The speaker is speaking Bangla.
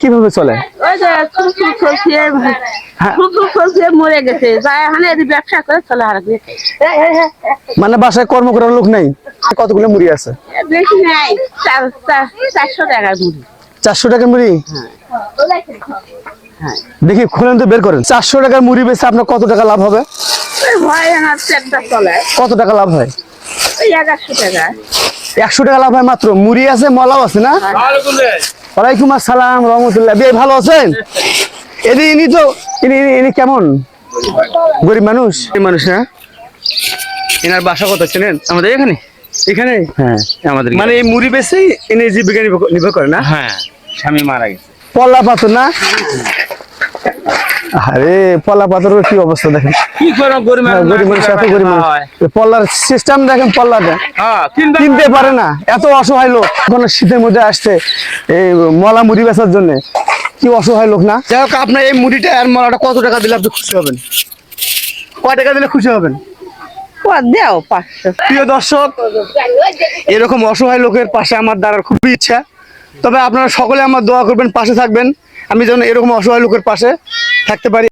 কিভাবে চলে? ওই যে ফুল মরে গেছে, যায় এখানে ব্যবসা করে চলে আর মানে বাসায় কর্ম করার লোক নেই? কতগুলো মুড়ি আছে? বেশি নাই, 400 টাকার মুড়ি। 400 টাকার মুড়ি? দেখি খুলেন তো, বের করেন। 400 টাকার মুড়ি বেচে আপনার কত টাকা লাভ হবে? হয় আমার পেটটা চলে। কত টাকা লাভ হয়? ওই 1100 টাকা। 100 টাকা লাভ হয় মাত্র। মুড়ি আছে, মলাও আছে না? ওয়ালাইকুম আসসালাম রহমতুল্লাহ। ভাই ভালো আছেন? ইনি তো ইনি কেমন গরিব মানুষ? মানুষ না? এনার বাসা কত ছিলেন? আমাদের এখানে এখানে? হ্যাঁ আমাদের মানে এই মুড়ি বেচেই ইনি জীবিকা নির্ভর করে না? হ্যাঁ স্বামী মারা গেছে। পল্লা পাথর না? আরে পল্লা পাথরের কি অবস্থা দেখেন। কি করব গরিব মানুষ, এত গরিব মানুষ। পল্লার সিস্টেম দেখেন, পল্লাটা কিনতে পারে না, এত অসহায় লোক। এখন শীতের মধ্যে আসছে এই মলা মুড়ি বেচার জন্য, কি অসহায় লোক না? যাই হোক, আপনার এই মুড়িটা আর মলাটা কত টাকা দিলে আপনি খুশি হবেন? কয় টাকা দিলে খুশি হবেন? দেও 500। প্রিয় দর্শক, এরকম অসহায় লোকের পাশে আমার দাঁড়ার খুবই ইচ্ছা। তবে আপনারা সকলে আমার দোয়া করবেন, পাশে থাকবেন, আমি যেন এরকম অসহায় লোকের পাশে থাকতে পারি।